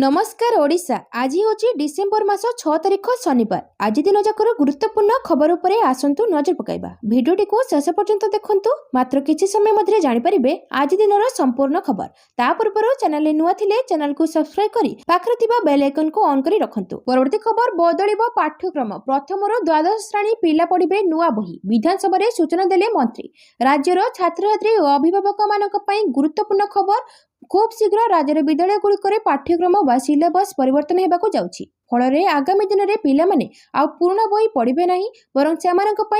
नमस्कार ओडिशा। आज हूँ डिसेम्बर मास 6 तारिख शनिवार। आज दिन जाकर गुरुत्वपूर्ण खबर उपरे आसंतु नजर पकाइबा। भिडियोटी को शेष पर्यंत देखंतु। मात्र किछि समय मध्य जानि परिबे आज दिनर संपूर्ण खबर। ता पूर्व चैनल नुआ थिले चैनल को सब्सक्राइब करी पाखरे थिबा बेल आइकन को ऑन करी रखंतु। परवर्ती खबर बदलिबो पाठ्यक्रम। प्रथम रो द्वादश श्रेणी पिला पढिबे नुआ बही। विधानसभा रे सूचना देले मंत्री। राज्यर छात्र छात्री और अभिभावक मानक पई गुरुत्वपूर्ण खबर। खूब शीघ्र राज्य विद्यालय गुड़िक पाठ्यक्रम व सिलेबस परिवर्तन होगा जाउछि। फल आगामी दिन में पिला माने आ पुराना बही पढ़े ना बरं से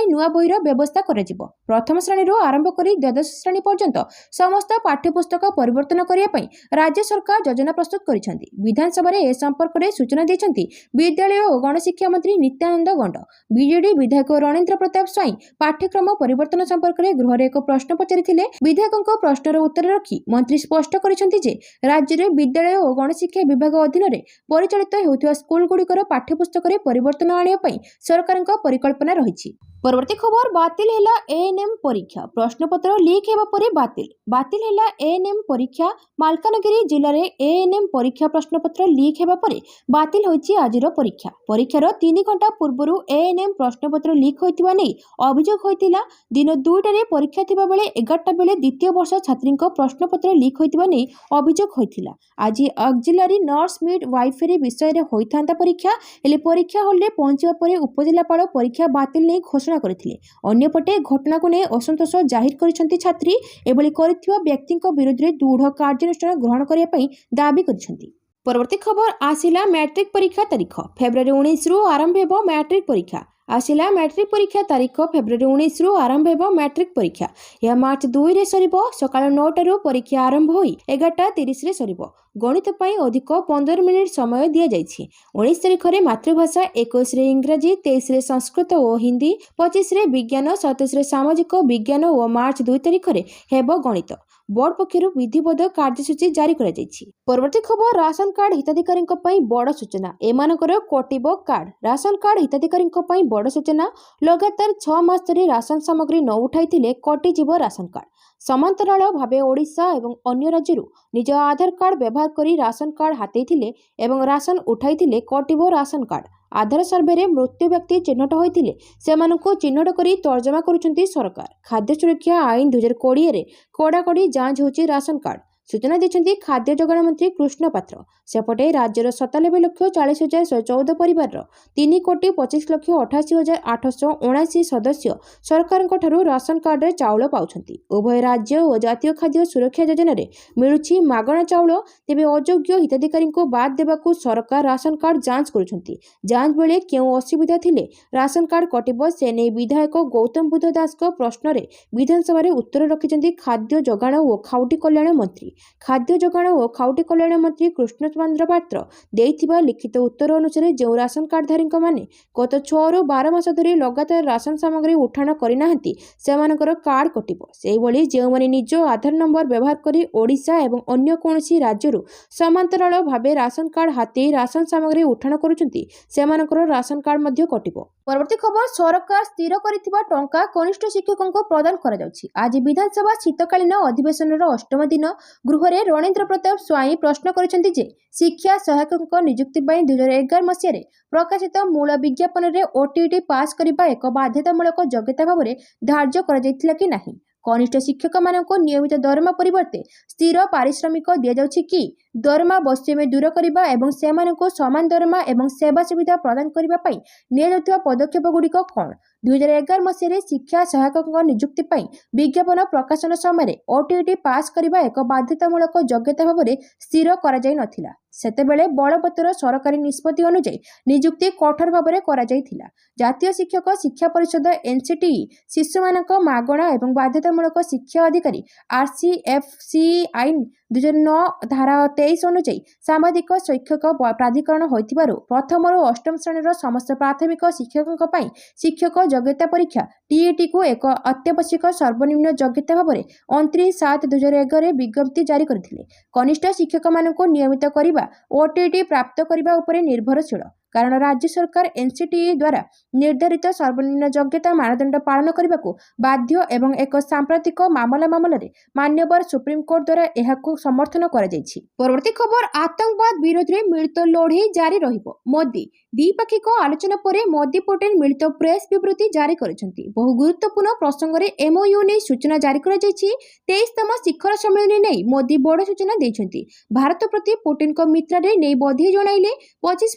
नुआ बहीर व्यवस्था करा। प्रथम श्रेणी आरंभ कर द्वादश श्रेणी पर्यंत समस्त पाठ्यपुस्तक परिवर्तन करने राज्य सरकार योजना प्रस्तुत करिसेंति। विधानसभा ए संपर्क में सूचना देछंति विद्यालय और गणशिक्षा मंत्री नित्यानंद गंड। बीजेडी विधायक रणेंद्र प्रताप स्वाई पाठ्यक्रम परिवर्तन संपर्क में गृह एक प्रश्न पचारिथिले। विधायकों प्रश्नर उत्तर रखी मंत्री स्पष्ट करिसेंति जे राज्य में विद्यालय और गणशिक्षा विभाग अधीन में परिचालित होउथिबा स्कूल गुड़िकर पाठ्यपुस्तक परिवर्तन आने सरकार परिकल्पना रही। परवर्ती खबर बातिल हैला एएनएम परीक्षा। प्रश्नपत्र लीक हेबा परे बातिल हैला एएनएम परीक्षा। मालकानगिरी जिले में एएनएम परीक्षा प्रश्नपत्र लीक हेबा परे बातिल होइछि आजिर परीक्षा। परीक्षार 3 घंटा पूर्व एएनएम प्रश्नपत्र लीक होइतिबा नै अभियोग होइतिला। दिन 2टारे परीक्षा थिबा बेले 11टा बेले द्वितीय वर्ष छात्रीक प्रश्नपत्र लीक होइतिबा नै अभियोग होइतिला। आज ऑक्सिलरी नर्स मिड वाइफाई विषय रे होइथांता परीक्षा। हेले परीक्षा हॉल रे पहुंचबा परे उपजिल्लापाल परीक्षा बातिल नै घोषणा करथिले। अन्यपटे घटना को नहीं असंतोष जाहिर करिसेंति छात्री। एभली करिथिबा व्यक्तिक विरुद्ध दृढ़ कार्यानुष्ठान ग्रहण करिया पई दाबी करिसेंति। परवर्ती खबर आसिला मैट्रिक परीक्षा तारीख। फेब्रुआरी 19 रु आरंभ हेबो मैट्रिक परीक्षा। आसिला मैट्रिक परीक्षा तारीख फेब्रुआरी 19 रु आरंभ हेबो मैट्रिक परीक्षा। यह मार्च 2 रे सरिबो। सकाळ 9 रु परीक्षा आरंभ होई 11:30 रे सरिबो। गणित पई अधिक 15 मिनिट समय दिया जाइछि। 19 तारिख रे मातृभाषा, 21 रे इंग्रजी, 23 रे संस्कृत और हिंदी, 25 रे विज्ञान, 27 रे सामाजिक विज्ञान और मार्च 2 तारिख रे हेबो गणित। बोर्ड पक्षर विधिवत कार्यसूची जारी करा जाइछि। परवर्ती खबर राशन कार्ड हिताधिकारी बड़ सूचना। एमानकर कटिबो कार्ड। राशन कार्ड हिताधिकारी बड़ सूचना। लगातार 6 मास धरी राशन सामग्री न उठाइथिले कटिजिबो राशन कार्ड। समांतराल भावे ओडिशा एवं अन्य राज्यरू निज आधार कार्ड व्यवहार करी राशन कार्ड हातेइथिले एवं राशन उठाइथिले कटिबो राशन कार्ड। आधार सर्वे रे मृत्यु व्यक्ति चिन्हट होइथिले सेमानकु चिन्हट करी तर्जमा करुछंती सरकार। खाद्य सुरक्षा आईन 2020 रे कड़ाकड़ी जांच होची राशन कार्ड। सूचना देछंती खाद्य जोगाण मंत्री कृष्ण पात्र। सेपटे राज्यर 97,40,114 परिवार 3,25,88,879 सदस्य सरकार राशन कार्ड रे चाउल पाउछंती। उभय राज्य और जातीय खाद्य सुरक्षा योजना रे मिलुछि मागणा चाउल। तेबे अयोग्य हिताधिकारी को बाद देबाकू सरकार राशन कार्ड जांच करुछंती। जांच बेले केउ असुविधा थिले राशन कार्ड कटिबो से नै विधायक गौतम बुद्ध दास को प्रश्न रे विधानसभा रे उत्तर रखिछंती खाद्य जोगाण और खाउटी कल्याण मंत्री। खाद्य जोगाण और खाउटी कल्याण मंत्री कृष्णचंद्र पात्र देइथिबा लिखित उत्तर अनुसार जो राशन कार्डधारी माने गत 6 रु 12 मास धरी लगातार राशन सामग्री उठाण करिनाहंती सेमानकर कार्ड कटिबो। सेहि भली जे माने निज आधार नंबर व्यवहार करी ओडिशा एवं अन्य कोनोसी राज्यरू समांतराल भावे राशन कार्ड हाते राशन सामग्री उठाण करूछंती सेमानकर राशन कार्ड मध्ये कटिबो। परवर्ती खबर सरकार स्थिर करिथिबा टंका कनिष्ठ शिक्षकों प्रदान करा जाउछि। आज विधानसभा शीतकालीन अधिवेशन 8म दिन गृह रे रणेंद्र प्रताप स्वाई प्रश्न करिसेंति जे शिक्षा सहायकों नियुक्ति 2011 मसीह प्रकाशित मूल विज्ञापन रे ओटीईटी पास करबा एक बाध्यतामूलक योग्यता भाव में धार्य करा जायतिला कि नाही। कनिष्ठ शिक्षक मानक नियमित दरमा परिवर्ते स्थिर पारिश्रमिक दिया जाउछि कि दरमा वैषम्य दूर करबा एवं सेमानक समान दरमा एवं सेवा सुविधा प्रदान करबा पई निया जाउथिबा पदक्षेप गुड़िक कौन। 2011 मसीह शिक्षा सहायकों नियुक्ति पई विज्ञापन प्रकाशन समय ओटीईटी पास करबा एक बाध्यतामूलक योग्यता भाव में स्थिर करा जाय नथिला। सेतेबेले बलवत्तर सरकारी निष्पत्ति अनुसार नियुक्ति कठोर भाव में करा जायथिला। जातीय शिक्षक शिक्षा परिषद एनसीटीई शिशुमानक मागणा एवं बाध्यतामूलक शिक्षा अधिकारी आरसीएफसी आईन 2009 धारा 23 अनुसार सामाजिक शिक्षक प्राधिकरण होइतिबारु प्रथम और 8म श्रेणीर समस्त प्राथमिक शिक्षकों पई शिक्षक योग्यता परीक्षा टीईटी को एक अत्यावश्यक सर्वनिम्न योग्यता भाव में 29/7/2011 विज्ञप्ति जारी करथिले। कनिष्ठ शिक्षक मानक नियमित करिबा ओटीईटी प्राप्त करिबा उपरे निर्भरशील। କାରଣ ରାଜ୍ୟ ସରକାର ଏନ୍ସିଟିଇ ଦ୍ୱାରା ନିର୍ଦ୍ଧାରିତ ସର୍ବନିମ୍ନ ଯୋଗ୍ୟତା ମାନଦଣ୍ଡ ପାଳନ କରିବାକୁ ବାଧ୍ୟ ଏବଂ ଏକ ସାମ୍ପ୍ରତିକ ମାମଲାରେ ମାନ୍ୟବର ସୁପ୍ରିମକୋର୍ଟ ଦ୍ୱାରା ଏହାକୁ ସମର୍ଥନ କରାଯାଇଛି। ପରବର୍ତ୍ତୀ ଖବର, ଆତଙ୍କବାଦ ବିରୋଧରେ ମିଳିତ ଲଢ଼େଇ ଜାରି ରହିବ। ମୋଦି ଦ୍ୱିପାକ୍ଷିକ ଆଲୋଚନା ପରେ ମୋଦି ପୁଟିନ ମିଳିତ ପ୍ରେସ୍ ବିବୃତ୍ତି ଜାରି କରିଛନ୍ତି। ବହୁ ଗୁରୁତ୍ୱପୂର୍ଣ୍ଣ ପ୍ରସଙ୍ଗରେ ଏମଓୟୁ ନେଇ ସୂଚନା ଜାରି କରାଯାଇଛି। 23ତମ ଶିଖର ସମ୍ମିଳନୀ ନେଇ ମୋଦି ବଡ଼ ସୂଚନା ଦେଇଛନ୍ତି। ଭାରତ ପ୍ରତି ପୁଟିନଙ୍କ ମିତ୍ରରେ ନେଇ ବଧେଇ ଜଣାଇଲେ। 25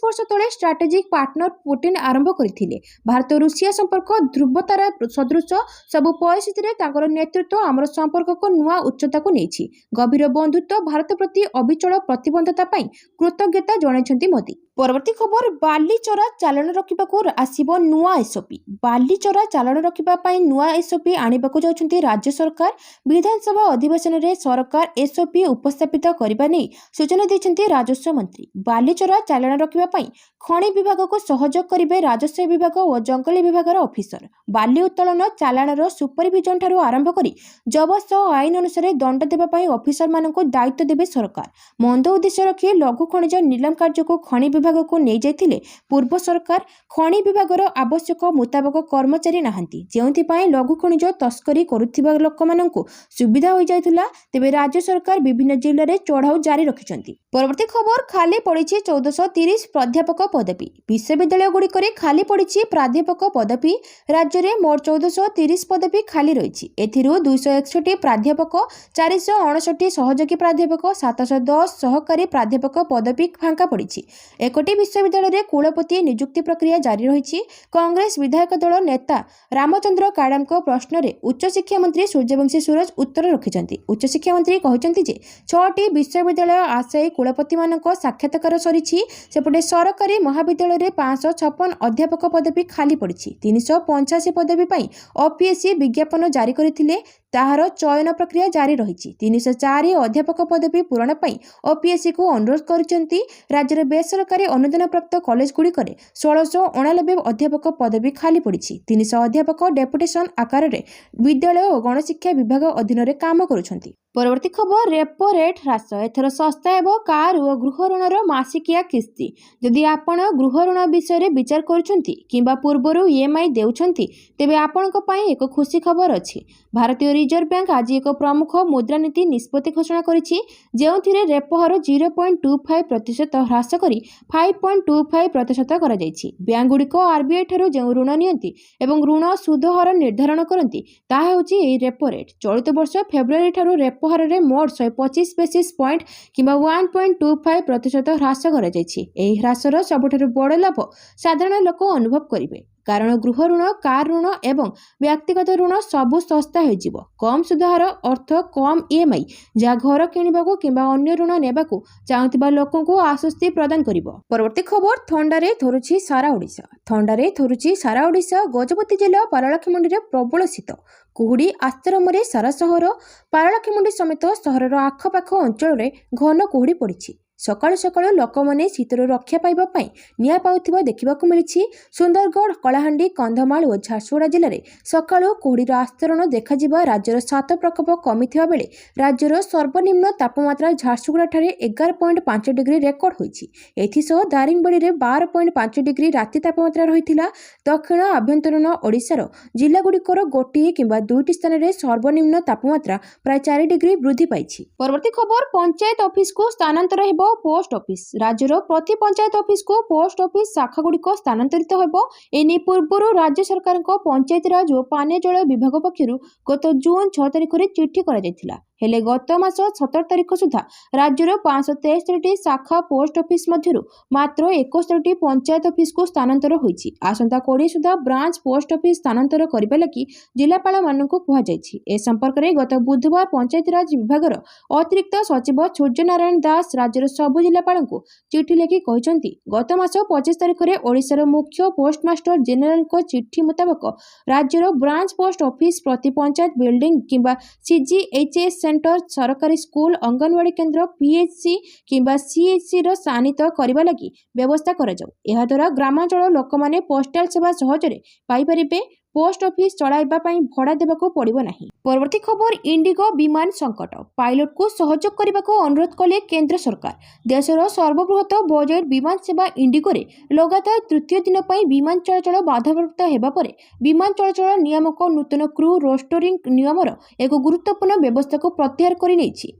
ବର୍ଷ ତଳେ ଷ୍ଟ୍ରାଟେଜିକ ପାର୍ଟନର ପୁଟିନ ଆରମ୍ଭ କରିଥିଲେ। ଭାରତ ରୁଷିଆ ସମ୍ପର୍କ ଧ୍ରୁବତାରା ସଦୃଶ। ସବୁ ପରିସ୍ଥିତିରେ ତାଙ୍କର ନେତୃତ୍ୱ ଆମର ସମ୍ପର୍କକୁ ନୂଆ ଉଚ୍ଚତାକୁ ନେଇଛି। ଗଭୀର ବନ୍ଧୁତ୍ୱ, ଭାରତ ପ୍ରତି ଅବିଚଳ ପ୍ରତିବଦ୍ଧତା ପାଇଁ କୃତଜ୍ଞତା ଜଣାଇଛନ୍ତି ମୋଦି। ପରବର୍ତ୍ତୀ ଖବର, ବାଲି ଚୋରା ଚାଲାଣ ରୋକିବାକୁ ଆସିବ ନୂଆ ଏସ୍ଓପି। ବାଲି ଚୋରା ଚାଲାଣ ରୋକିବା ପାଇଁ ନୂଆ ଏସ୍ଓପି ଆଣିବାକୁ ଯାଉଛନ୍ତି ରାଜ୍ୟ ସରକାର। ବିଧାନସଭା ଅଧିବେଶନରେ ସରକାର ଏସ୍ଓପି ଉପସ୍ଥାପିତ କରିବା ନେଇ ସୂଚନା ଦେଇଛନ୍ତି ରାଜସ୍ୱ ମନ୍ତ୍ରୀ। ବାଲି ଚୋରା ଚାଲାଣ ରୋକିବା ପାଇଁ ଖଣି ବିଭାଗକୁ ସହଯୋଗ କରିବେ ରାଜସ୍ୱ ବିଭାଗ ଓ ଜଙ୍ଗଲ ବିଭାଗର ଅଫିସର। ବାଲି ଉତ୍ତୋଳନ ଚାଲାଣର ସୁପରଭିଜନ ଠାରୁ ଆରମ୍ଭ କରି ଜବତ ସହ ଆଇନ ଅନୁସାରେ ଦଣ୍ଡ ଦେବା ପାଇଁ ଅଫିସରମାନଙ୍କୁ ଦାୟିତ୍ୱ ଦେବେ ସରକାର। ମନ୍ଦ ଉଦ୍ଦେଶ୍ୟ ରଖି ଲଘୁ ଖଣିଜ ନିଲାମ କାର୍ଯ୍ୟକୁ ଖଣି ବିଭାଗକୁ ନେଇଯାଇଥିଲେ ପୂର୍ବ ସରକାର। ଖଣି ବିଭାଗର ଆବଶ୍ୟକ ମୁତାବକ କର୍ମଚାରୀ ନାହାନ୍ତି, ଯେଉଁଥିପାଇଁ ଲଘୁ ଖଣିଜ ତସ୍କରୀ କରୁଥିବା ଲୋକମାନଙ୍କୁ ସୁବିଧା ହୋଇଯାଇଥିଲା। ତେବେ ରାଜ୍ୟ ସରକାର ବିଭିନ୍ନ ଜିଲ୍ଲାରେ ଚଢ଼ାଉ ଜାରି ରଖିଛନ୍ତି। ପରବର୍ତ୍ତୀ ଖବର, ଖାଲି ପଡ଼ିଛି 1430 ପ୍ରାଧ୍ୟାପକ ପଦବୀ। ବିଶ୍ୱବିଦ୍ୟାଳୟଗୁଡ଼ିକରେ ଖାଲି ପଡ଼ିଛି ପ୍ରାଧ୍ୟାପକ ପଦବୀ। ରାଜ୍ୟରେ ମୋଟ 1430 ପଦବୀ ଖାଲି ରହିଛି। ଏଥିରୁ 261 ପ୍ରାଧ୍ୟାପକ, 459 ସହଯୋଗୀ ପ୍ରାଧ୍ୟାପକ, 710 ସହକାରୀ ପ୍ରାଧ୍ୟାପକ ପଦବୀ ଫାଙ୍କା ପଡ଼ିଛି। 1ଟି ବିଶ୍ୱବିଦ୍ୟାଳୟରେ କୁଳପତି ନିଯୁକ୍ତି ପ୍ରକ୍ରିୟା ଜାରି ରହିଛି। କଂଗ୍ରେସ ବିଧାୟକ ଦଳ ନେତା ରାମଚନ୍ଦ୍ର କାଡ଼ାମଙ୍କ ପ୍ରଶ୍ନରେ ଉଚ୍ଚଶିକ୍ଷା ମନ୍ତ୍ରୀ ସୂର୍ଯ୍ୟବଂଶୀ ସୁରଜ ଉତ୍ତର ରଖିଛନ୍ତି। ଉଚ୍ଚଶିକ୍ଷା ମନ୍ତ୍ରୀ କହିଛନ୍ତି ଯେ 6ଟି ବିଶ୍ୱବିଦ୍ୟାଳୟ ଆଶାୟୀ କୁଳପତିମାନଙ୍କ ସାକ୍ଷାତକାର ସରିଛି। ସେପଟେ ସରକାରୀ ମହାବିଦ୍ୟାଳୟରେ 556 ଅଧ୍ୟାପକ ପଦବୀ ଖାଲି ପଡ଼ିଛି। 385 ପଦବୀ ପାଇଁ ଓପିଏସ୍ସି ବିଜ୍ଞାପନ ଜାରି କରିଥିଲେ। ତାହାର ଚୟନ ପ୍ରକ୍ରିୟା ଜାରି ରହିଛି। 304 ଅଧ୍ୟାପକ ପଦବୀ ପୂରଣ ପାଇଁ ଓପିଏସ୍ସିକୁ ଅନୁରୋଧ କରିଛନ୍ତି। ରାଜ୍ୟର ବେସରକାରୀ ଅନୁଦାନପ୍ରାପ୍ତ କଲେଜଗୁଡ଼ିକରେ 1689 ଅଧ୍ୟାପକ ପଦବୀ ଖାଲି ପଡ଼ିଛି। 300 ଅଧ୍ୟାପକ ଡେପୁଟେସନ ଆକାରରେ ବିଦ୍ୟାଳୟ ଓ ଗଣଶିକ୍ଷା ବିଭାଗ ଅଧୀନରେ କାମ କରୁଛନ୍ତି। ପରବର୍ତ୍ତୀ ଖବର, ରେପୋ ରେଟ୍ ହ୍ରାସ। ଏଥର ଶସ୍ତା ହେବ କାର୍ ଓ ଗୃହ ଋଣର ମାସିକିଆ କିସ୍ତି। ଯଦି ଆପଣ ଗୃହ ଋଣ ବିଷୟରେ ବିଚାର କରୁଛନ୍ତି କିମ୍ବା ପୂର୍ବରୁ ଇଏମ୍ଆଇ ଦେଉଛନ୍ତି, ତେବେ ଆପଣଙ୍କ ପାଇଁ ଏକ ଖୁସି ଖବର ଅଛି। ଭାରତୀୟ ରିଜର୍ଭ ବ୍ୟାଙ୍କ ଆଜି ଏକ ପ୍ରମୁଖ ମୁଦ୍ରାନୀତି ନିଷ୍ପତ୍ତି ଘୋଷଣା କରିଛି, ଯେଉଁଥିରେ ରେପୋ ହାର 0.25% ହ୍ରାସ କରି 5.25% କରାଯାଇଛି। ବ୍ୟାଙ୍କଗୁଡ଼ିକ ଆର୍ବିଆଇ ଠାରୁ ଯେଉଁ ଋଣ ନିଅନ୍ତି ଏବଂ ଋଣ ସୁଧ ହାର ନିର୍ଦ୍ଧାରଣ କରନ୍ତି, ତାହା ହେଉଛି ଏହି ରେପୋ ରେଟ୍। ଚଳିତ ବର୍ଷ ଫେବୃଆରୀ ଠାରୁ ରେପୋ ହାରରେ ମୋଟ 125 ବେସିସ୍ ପଏଣ୍ଟ କିମ୍ବା 1.25% ହ୍ରାସ କରାଯାଇଛି। ଏହି ହ୍ରାସର ସବୁଠାରୁ ବଡ଼ ଲାଭ ସାଧାରଣ ଲୋକ ଅନୁଭବ କରିବେ, କାରଣ ଗୃହ ଋଣ, କାର୍ ଋଣ ଏବଂ ବ୍ୟକ୍ତିଗତ ଋଣ ସବୁ ଶସ୍ତା ହୋଇଯିବ। କମ୍ ସୁଧ ହାର ଅର୍ଥ କମ୍ ଇଏମ୍ଆଇ, ଯାହା ଘର କିଣିବାକୁ କିମ୍ବା ଅନ୍ୟ ଋଣ ନେବାକୁ ଚାହୁଁଥିବା ଲୋକଙ୍କୁ ଆଶ୍ୱସ୍ତି ପ୍ରଦାନ କରିବ। ପରବର୍ତ୍ତୀ ଖବର, ଥଣ୍ଡାରେ ଥରୁଛି ସାରା ଓଡ଼ିଶା। ଥଣ୍ଡାରେ ଥରୁଛି ସାରା ଓଡ଼ିଶା। ଗଜପତି ଜିଲ୍ଲା ପାରଳାଖେମୁଣ୍ଡିରେ ପ୍ରବଳ ଶୀତ। କୁହୁଡ଼ି ଆସ୍ତରମରେ ସାରା ସହର। ପାରଳାଖେମୁଣ୍ଡି ସମେତ ସହରର ଆଖପାଖ ଅଞ୍ଚଳରେ ଘନ କୁହୁଡ଼ି ପଡ଼ିଛି। ସକାଳୁ ସକାଳୁ ଲୋକମାନେ ଶୀତରୁ ରକ୍ଷା ପାଇବା ପାଇଁ ନିଆଁ ପାଉଥିବା ଦେଖିବାକୁ ମିଳିଛି। ସୁନ୍ଦରଗଡ଼, କଳାହାଣ୍ଡି, କନ୍ଧମାଳ ଓ ଝାରସୁଗୁଡ଼ା ଜିଲ୍ଲାରେ ସକାଳୁ କୁହୁଡ଼ିର ଆସ୍ତରଣ ଦେଖାଯିବା। ରାଜ୍ୟର ଶୀତ ପ୍ରକୋପ କମିଥିବା ବେଳେ ରାଜ୍ୟର ସର୍ବନିମ୍ନ ତାପମାତ୍ରା ଝାରସୁଗୁଡ଼ାଠାରେ 11.5 ଡିଗ୍ରୀ ରେକର୍ଡ ହୋଇଛି। ଏଥିସହ ଦାରିଙ୍ଗବାଡ଼ିରେ 12.5 ଡିଗ୍ରୀ ରାତି ତାପମାତ୍ରା ରହିଥିଲା। ଦକ୍ଷିଣ ଆଭ୍ୟନ୍ତରୀଣ ଓଡ଼ିଶାର ଜିଲ୍ଲାଗୁଡ଼ିକର ଗୋଟିଏ କିମ୍ବା 2ଟି ସ୍ଥାନରେ ସର୍ବନିମ୍ନ ତାପମାତ୍ରା ପ୍ରାୟ 4 ଡିଗ୍ରୀ ବୃଦ୍ଧି ପାଇଛି। ପରବର୍ତ୍ତୀ ଖବର, ପଞ୍ଚାୟତ ଅଫିସକୁ ସ୍ଥାନାନ୍ତର ହେବ ପୋଷ୍ଟ ଅଫିସ। ରାଜ୍ୟର ପ୍ରତି ପଞ୍ଚାୟତ ଅଫିସକୁ ପୋଷ୍ଟ ଅଫିସ ଶାଖାଗୁଡ଼ିକ ସ୍ଥାନାନ୍ତରିତ ହେବ। ଏନେଇ ପୂର୍ବରୁ ରାଜ୍ୟ ସରକାରଙ୍କ ପଞ୍ଚାୟତିରାଜ ଓ ପାନୀୟ ଜଳ ବିଭାଗ ପକ୍ଷରୁ ଗତ ଜୁନ୍ 6 ତାରିଖରେ ଚିଠି କରାଯାଇଥିଲା। ହେଲେ ଗତ ମାସ 17 ତାରିଖ ସୁଦ୍ଧା ରାଜ୍ୟର 563ଟି ଶାଖା ପୋଷ୍ଟ ଅଫିସ ମଧ୍ୟରୁ ମାତ୍ର 71ଟି ପଞ୍ଚାୟତ ଅଫିସକୁ ସ୍ଥାନାନ୍ତର ହୋଇଛି। ଆସନ୍ତା 20 ସୁଦ୍ଧା ବ୍ରାଞ୍ଚ ପୋଷ୍ଟ ଅଫିସ ସ୍ଥାନାନ୍ତର କରିବା ଲାଗି ଜିଲ୍ଲାପାଳମାନଙ୍କୁ କୁହାଯାଇଛି। ଏ ସମ୍ପର୍କରେ ଗତ ବୁଧବାର ପଞ୍ଚାୟତିରାଜ ବିଭାଗର ଅତିରିକ୍ତ ସଚିବ ସୂର୍ଯ୍ୟନାରାୟଣ ଦାସ ରାଜ୍ୟର ସବୁ ଜିଲ୍ଲାପାଳଙ୍କୁ ଚିଠି ଲେଖି କହିଛନ୍ତି, ଗତ ମାସ 25 ତାରିଖରେ ଓଡ଼ିଶାର ମୁଖ୍ୟ ପୋଷ୍ଟମାଷ୍ଟର ଜେନେରାଲଙ୍କ ଚିଠି ମୁତାବକ ରାଜ୍ୟର ବ୍ରାଞ୍ଚ ପୋଷ୍ଟ ଅଫିସ ପ୍ରତି ପଞ୍ଚାୟତ ବିଲ୍ଡିଂ କିମ୍ବା ସିଜିଏଚ୍ଏସ୍ ସେଣ୍ଟର, ସରକାରୀ ସ୍କୁଲ, ଅଙ୍ଗନୱାଡି କେନ୍ଦ୍ର, ପିଏଚ୍ସି କିମ୍ବା ସିଏଚ୍ସିର ସ୍ଥାନିତ କରିବା ଲାଗି ବ୍ୟବସ୍ଥା କରାଯାଉ। ଏହାଦ୍ୱାରା ଗ୍ରାମାଞ୍ଚଳ ଲୋକମାନେ ପୋଷ୍ଟାଲ ସେବା ସହଜରେ ପାଇପାରିବେ। पोस्ट ऑफिस चलाइबा पई भड़ा देबाको पड़िबो नाही। परवर्ती खबर इंडिगो विमान संकट पायलट को सहयोग करने को अनुरोध कले केंद्र सरकार। देशर सर्वबृहत बजेट विमान सेवा इंडिगो रे लगातार तृतीय दिन पर विमान चलाचल बाधाप्राप्त हेबा परे विमान चलाचल नियामक नूतन क्रू रोस्टरिंग नियमर एक गुरुत्वपूर्ण व्यवस्था को प्रत्याहार कर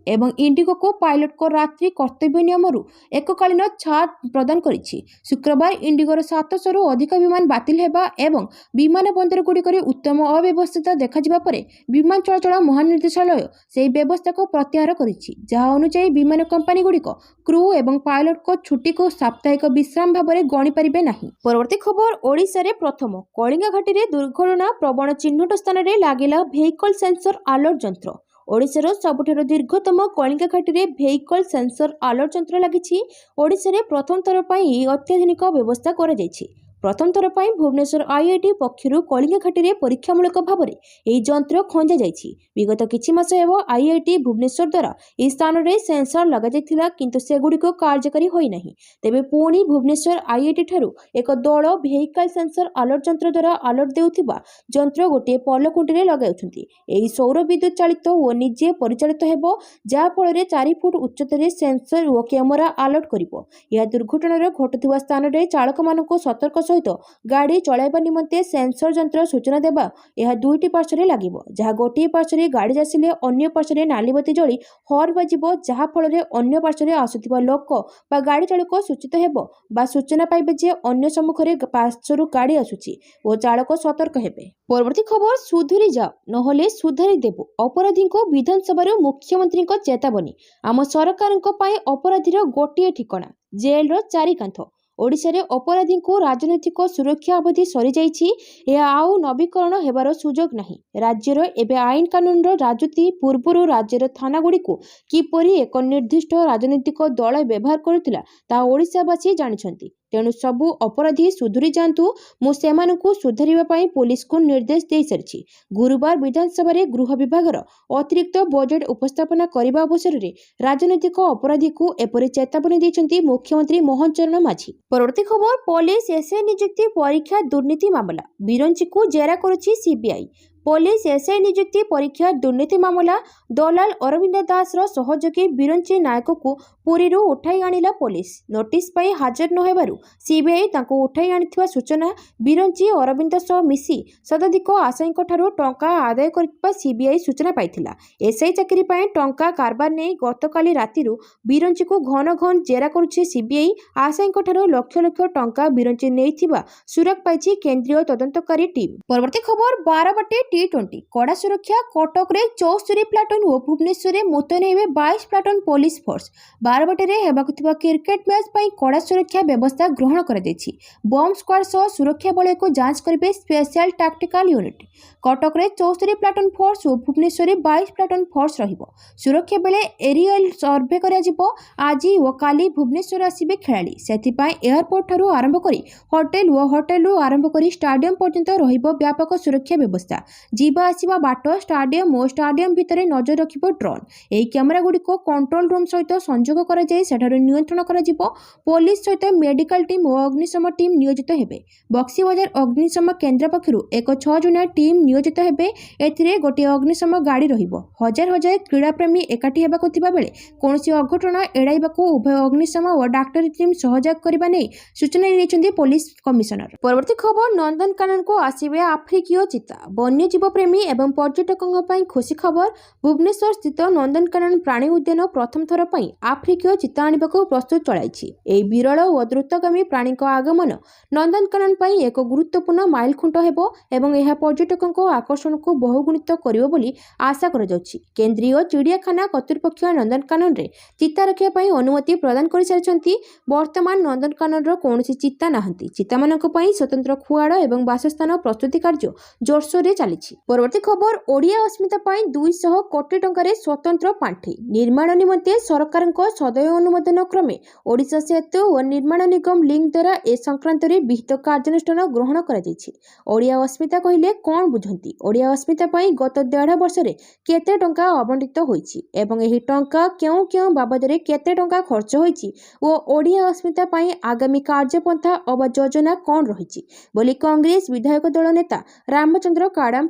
एवं इंडिगो को पायलट को रात्रि कर्तव्य नियम एककालीन छाट प्रदान करिछि। शुक्रवार इंडिगोर 700 रु अधिक विमान बातिल हेबा एवं विमान बंदर गुड़िक उत्तम अव्यवस्थित देखा परे विमान चलाचल महानिर्देशालय से व्यवस्था को प्रत्याहार करिछि, जहाँ अनुसार विमान कंपनी गुड़िक क्रू एवं पायलट को छुट्टी को साप्ताहिक विश्राम भाव में गणी पारिबे नाही। परवर्ती खबर ओडिशा रे प्रथम कलिंगा घाटी रे दुर्घटना प्रवण चिन्हट स्थान रे लागिला भेहिकल सेंसर अलर्ट यंत्र। ओडिशार सबुठारु दीर्घतम कलिंगा घाटी रे भेहिकल सेंसर अलर्ट यंत्र लागिछि। ओडिशा रे प्रथम थर पई अत्याधुनिक व्यवस्था करा जायछि। प्रथम थर पई भुवनेश्वर आईआईटी पक्षरु कलिंगा घाटी रे परीक्षामूलक भाव में यह यंत्र खंजा जायछि। विगत किछि मास हेब आईआईटी भुवनेश्वर द्वारा इस स्थान रे सेंसर लगा जायथिला, किंतु सेगुडी को कार्यकारी होई नाही। तेबे पुणी भुवनेश्वर आईआईटी ठारु एक दल भेहिकल सेंसर अलर्ट यंत्र द्वारा अलर्ट देउथिबा यंत्र गोटे पलखुंटी रे लगाउछन्ति। एही सौर विद्युत चालित ओ निजे परिचालित हेबो, जा फल रे 4 फुट उच्चतार सेंसर ओ कैमेरा अलर्ट करिवो। यह दुर्घटनार घटुथिबा स्थान रे चालक मानक सतर्क सहित गाड़ी चलाइबा निमंते सेंसर यंत्र सूचना देबा यह दुईटी पार्श्व लागिबो, जहाँ गोटे पार्श्व गाड़ी आसिले अन्य पार्श्व नालीबती जली हर्न बाजिबो, जहाँ फल रे अन्य पार्श्व आसुथिबा लोक बा गाड़ी चालक सूचित हेबो बा सूचना पाइबे जे अन्य सम्मुखरे पार्श्वरु गाड़ी आसुची ओ चालक सतर्क हेबे। परवर्ती खबर सुधुरी जाओ नहले सुधारी देबो अपराधी को विधानसभा मुख्यमंत्री चेतावनी। आम सरकार अपराधीर गोटे ठिकाना जेल रो 4 कांथ। ओडिशा रे अपराधी को राजनैतिक सुरक्षा अवधि सरी जाइछि, यह आउ नवीकरण हेबार सुजोग नाही। राज्यर एबे आईन कानून राजनीति पूर्वर राज्यर थाना गुड़ी को किपरि एक निर्दिष्ट राजनीतिक दल व्यवहार करुतिला ता ओडिशावासी जानिछन्ति। तेणु सबु अपराधी सुधुरी जातु, मु सेमानकु सुधारिबा पई पुलिस को निर्देश दे सारिछि। गुरुवार विधानसभा रे गृह विभाग अतिरिक्त बजेट उपस्थापना करने अवसर में राजनैतिक अपराधी को एपरि चेतावनी दैछन्ति मुख्यमंत्री मोहन चरण माझी। परवर्ती खबर पुलिस एसआई नियुक्ति परीक्षा दुर्नीति मामला बिरंची को जेरा करुछि सीबीआई। पुलिस एसआई नियुक्ति परीक्षा दुर्नीति मामला दलाल अरविंद दास सहयोगी बिरंची नायक को पुरी उठाई आनिला पुलिस। नोटिस पाई हाजर न हेबारु सीबीआई तांको उठाई आनिथिबा सूचना बिरंची अरविंद सह मिसी शताधिक आसाईंक ठारू टंका आदाय करथिबा सीबीआई सूचना पाइथिला। एसआई चाकरी पाई टंका कारबार नै गतकाली रातिरु बिरंची को घन घन जेरा करुछि सीबीआई। आसाईंक ठारू लक्ष लक्ष टंका बिरंची नेइथिबा सुरक पाइछि केंद्रीय तदंतकारी टीम। परवर्ती खबर 12 बाटे T20 कड़ा सुरक्षा कटक रे 64 प्लाटून और भुवनेश्वर में मुतयन हेबे 22 प्लाटून पुलिस फोर्स। बारवाटी रे हेबाकु थिबा क्रिकेट मैच पई कड़ा सुरक्षा व्यवस्था ग्रहण करा दैछि। बम स्क्वाड सह सुरक्षा बल को जांच करिबे स्पेशल टैक्टिकल यूनिट। कटक रे 64 प्लाटून फोर्स और भुवनेश्वर में 22 प्लाटून फोर्स रहिबो। सुरक्षा बेले एरियल सर्वे करा जिवो। आज और काली भुवनेश्वर आसीबे खेलाड़ी, सेथि पई एयरपोर्ट ठारू आरंभ करी होटेल और होटेल आरंभ करी स्टाडियम पर्यंत रहिबो व्यापक सुरक्षा व्यवस्था। जीवा आसिबा बाट स्टाडियम और स्टाडियम भितर नजर रखिबो ड्रोन। एही कैमेरा गुडी को कंट्रोल रूम सहित संयोग करा जाय सेठारु नियंत्रण करा जिवो। पुलिस सहित मेडिकल टीम और अग्निशम टीम नियोजित हेबे। बक्सी बाजार अग्निशम केंद्र पक्षरु एक 6 जणिया टीम नियोजित हेबे। एथिरे गोटे अग्निशम गाड़ी रहिबो। हजार हजार क्रीड़ा प्रेमी एकाठी हेबाकु थिबा बेले कोनोसी अघटन एडाइबाकू उभय अग्निशम और डाक्टरी टीम सहयोग करबा नै सूचना दैछन्ती पुलिस कमिशनर। परवर्ती खबर नंदनकानन को आसीबे आफ्रिकीय चिता। वन्यजीव प्रेमी एवं पर्यटकों ପାଇଁ खुशी खबर। भुवनेश्वर स्थित नंदनकानन प्राणी उद्यान प्रथम थर ପାଇଁ आफ्रिकीय चिता आनिबाकू प्रस्तुत चलाइछि। एही विरल और द्रुतगामी प्राणी आगमन नंदनकानन ପାଇଁ एक गुरुत्वपूर्ण माइलखुंट हेबो एवं यह पर्यटकों आकर्षण को बहुगुणित करिवो बोली आशा करा जाउछि। केंद्रीय चिड़ियाखाना कर्तृपक्ष नंदनकानन रे चिता रखिया ପାଇଁ अनुमति प्रदान करि सारिछन्ति। वर्तमान नंदनकानन रो कोनोसी चिता नाहंती। चिता मानक ପାଇଁ स्वतंत्र खुआड़ एवं बासस्थान प्रस्तुति कार्य जोरसोर रे चली। ଚାଲିଛି। ପରବର୍ତ୍ତୀ ଖବର, ଓଡ଼ିଆ अस्मिता ପାଇଁ 200 କୋଟି ଟଙ୍କାରେ ସ୍ୱତନ୍ତ୍ର ପାଣ୍ଠି ନିର୍ମାଣ ନିମନ୍ତେ ସରକାରଙ୍କ ସଦୟ ଅନୁମୋଦନ କ୍ରମେ ଓଡ଼ିଶା ସେତୁ ଓ ନିର୍ମାଣ ନିଗମ ଲିଙ୍କ୍ ଦ୍ୱାରା ଏ ସଂକ୍ରାନ୍ତରେ ବିହିତ କାର୍ଯ୍ୟାନୁଷ୍ଠାନ ଗ୍ରହଣ କରାଯାଇଛି। ଓଡ଼ିଆ अस्मिता କହିଲେ କ'ଣ ବୁଝନ୍ତି? ଓଡ଼ିଆ अस्मिता ପାଇଁ ଗତ 1.5 ବର୍ଷରେ କେତେ ଟଙ୍କା ଆବଣ୍ଟିତ ହୋଇଛି ଏବଂ ଏହି ଟଙ୍କା କେଉଁ କେଉଁ ବାବଦରେ କେତେ ଟଙ୍କା ଖର୍ଚ୍ଚ ହୋଇଛି ଓ ଓଡ଼ିଆ अस्मिता ପାଇଁ ଆଗାମୀ କାର୍ଯ୍ୟପନ୍ଥା ଅବା ଯୋଜନା କ'ଣ ରହିଛି ବୋଲି କଂଗ୍ରେସ ବିଧାୟକ ଦଳ ନେତା ରାମଚନ୍ଦ୍ର କାଡାମ